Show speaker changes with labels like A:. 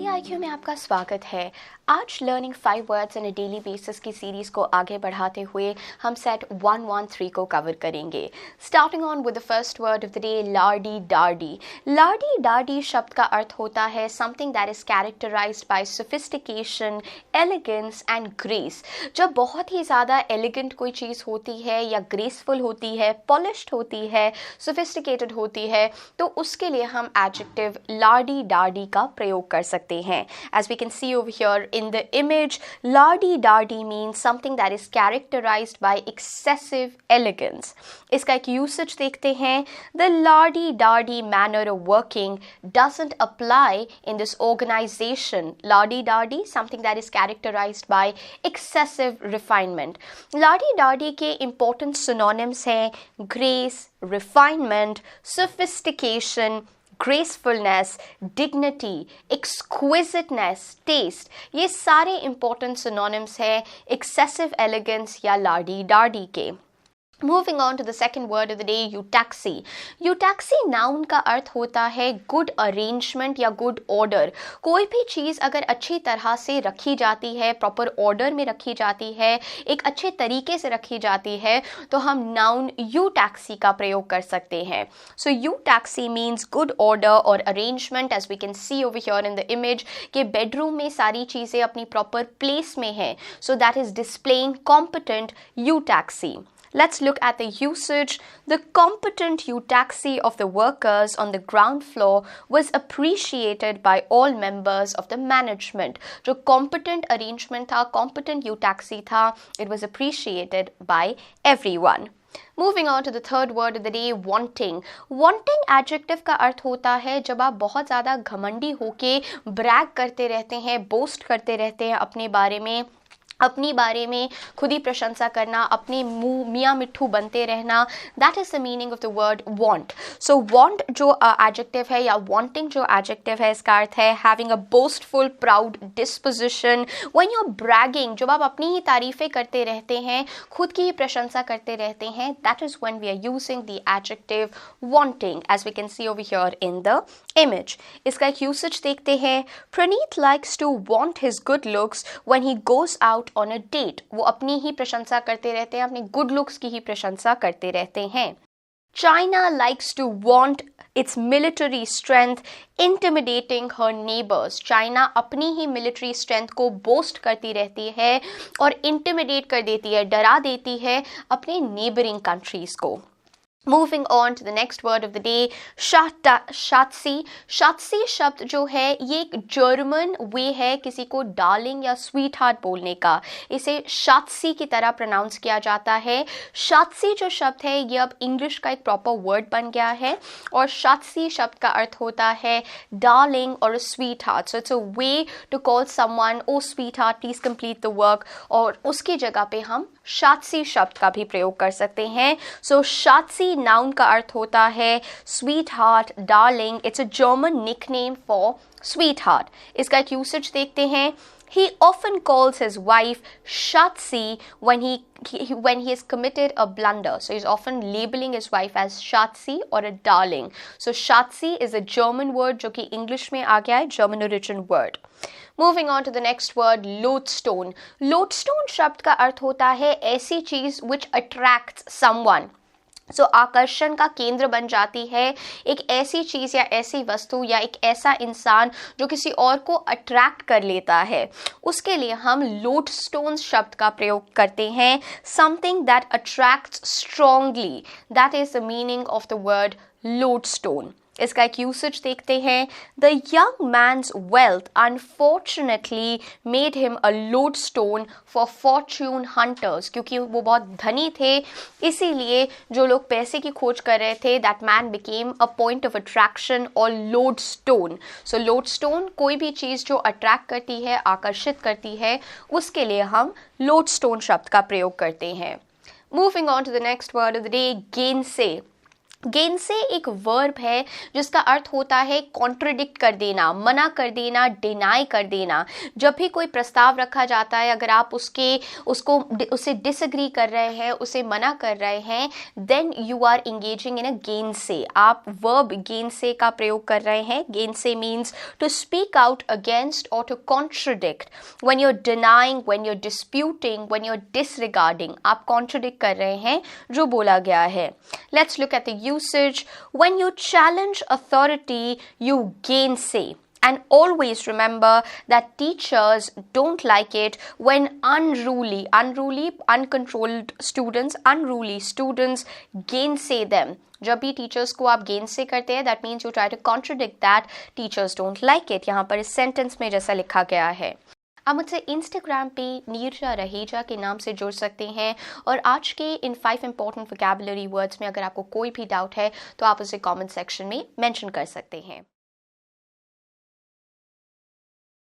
A: Study IQ में आपका स्वागत है। आज learning 5 words on a daily basis की सीरीज को आगे बढ़ाते हुए हम सेट 113 को कवर करेंगे। Starting on with the first word of the day, lardy dardy. Lardy dardy शब्द का अर्थ होता है something that is characterised by sophistication, elegance and grace. जब बहुत ही ज़्यादा एलिगेंट कोई चीज़ होती है या ग्रेसफुल होती है, पॉलिश्ड होती है, सोफिस्टिकेटेड होती है, तो उसके लिए हम एडजेक्टिव लार्डी डार्डी का प्रयोग कर सकते हैं। As we can see over here in the image, lardy-dardy means something that is characterized by excessive elegance. इसका एक usage देखते हैं। The lardy-dardy manner of working doesn't apply in this organization. Lardy-dardy, something that is characterized by excessive refinement. Lardy-dardy के important synonyms हैं grace, refinement, sophistication, gracefulness, dignity, exquisiteness, taste, ये सारे important synonyms हैं excessive elegance या लाडी डार्डी के। Moving on to the second word of the day, eutaxy. Eutaxy noun का अर्थ होता है good arrangement या good order. कोई भी चीज़ अगर अच्छी तरह से रखी जाती है, proper order में रखी जाती है, एक अच्छे तरीके से रखी जाती है, तो हम noun eutaxy का प्रयोग कर सकते हैं। So eutaxy means good order or arrangement, as we can see over here in the image कि bedroom में सारी चीज़ें अपनी proper place में हैं. So that is displaying competent eutaxy. Let's look at the usage. The competent eutaxy of the workers on the ground floor was appreciated by all members of the management. जो competent arrangement था, competent eutaxy था, it was appreciated by everyone. Moving on to the third word of the day, wanting. Wanting adjective का अर्थ होता है जब आप बहुत ज़्यादा घमंडी होके brag करते रहते हैं, boast करते रहते हैं अपनी बारे में खुद ही प्रशंसा करना, अपने मुंह मियाँ मिट्ठू बनते रहना, that is the meaning of the word vaunt. So vaunt जो एडजेक्टिव है या वांटिंग जो एडजेक्टिव है, इसका अर्थ है having a boastful proud disposition. When you are bragging, जब आप अपनी ही तारीफें करते रहते हैं, खुद की ही प्रशंसा करते रहते हैं, that is when we are using the adjective vaunting, as we can see over here in the image. इसका एक यूसेज देखते हैं। Praneet likes to vaunt his good looks when he goes out on a date. वो अपनी ही प्रशंसा करते रहते हैं, अपने गुड लुक्स की ही प्रशंसा करते रहते हैं। China likes to want its military strength intimidating her neighbors. China अपनी ही military strength को boast करती रहती है और intimidate कर देती है, डरा देती है अपने neighboring countries को। Moving on to the next word of the day, Schatzi. Schatzi शब्द जो है ये एक जर्मन वे है किसी को डार्लिंग या स्वीट हार्ट बोलने का। इसे Schatzi की तरह प्रोनाउंस किया जाता है। Schatzi जो शब्द है ये अब इंग्लिश का एक प्रॉपर वर्ड बन गया है और Schatzi शब्द का अर्थ होता है डार्लिंग और sweetheart. So it's a way to call someone, oh sweetheart please complete the work, और उसकी जगह पे हम Schatzi शब्द का भी प्रयोग कर सकते हैं। सो Schatzi नाउन का अर्थ होता है sweet heart, darling. It's a German nickname for sweet heart. इसका एक यूसेज देखते हैं। He often calls his wife Schatzi when he has committed a blunder. So he's often labeling his wife as Schatzi or a darling. So Schatzi is a German word जो कि English में आ गया है, German origin word. Moving on to the next word, lodestone. Lodestone शब्द का अर्थ होता है ऐसी चीज़ which attracts someone. सो आकर्षण का केंद्र बन जाती है एक ऐसी चीज़ या ऐसी वस्तु या एक ऐसा इंसान जो किसी और को अट्रैक्ट कर लेता है, उसके लिए हम लोडस्टोन शब्द का प्रयोग करते हैं। Something that attracts strongly, that is the meaning of the word lodestone. इसका एक यूसेज देखते हैं। The young man's wealth unfortunately made him a lodestone for fortune hunters. क्योंकि वो बहुत धनी थे, इसीलिए जो लोग पैसे की खोज कर रहे थे, that man became a point of attraction और लोडस्टोन। सो लोडस्टोन कोई भी चीज़ जो अट्रैक्ट करती है, आकर्षित करती है, उसके लिए हम लोडस्टोन शब्द का प्रयोग करते हैं। Moving on to the next word of the day, gainsay. Gainsay एक वर्ब है जिसका अर्थ होता है कॉन्ट्रडिक्ट कर देना, मना कर देना, डिनाई कर देना। जब भी कोई प्रस्ताव रखा जाता है, अगर आप उसे डिसएग्री कर रहे हैं, उसे मना कर रहे हैं, then you are engaging in a gainsay. आप वर्ब गेनसे का प्रयोग कर रहे हैं। Gainsay means to speak out against और to contradict. When you are denying, when you are disputing, when you are disregarding, आप कॉन्ट्रडिक्ट कर रहे हैं जो बोला गया है। Let's look at the usage. When you challenge authority, you gainsay. And always remember that teachers don't like it when unruly, uncontrolled students gainsay them. जब भी टीचर्स को आप gainsay करते हैं, that means you try to contradict that. Teachers don't like it. यहाँ पर इस sentence में जैसा लिखा गया है। आप मुझसे इंस्टाग्राम पे नीरजा रहेजा के नाम से जुड़ सकते हैं और आज के इन 5 इंपॉर्टेंट वोकैबुलरी वर्ड्स में अगर आपको कोई भी डाउट है तो आप उसे कमेंट सेक्शन में मेंशन कर सकते हैं।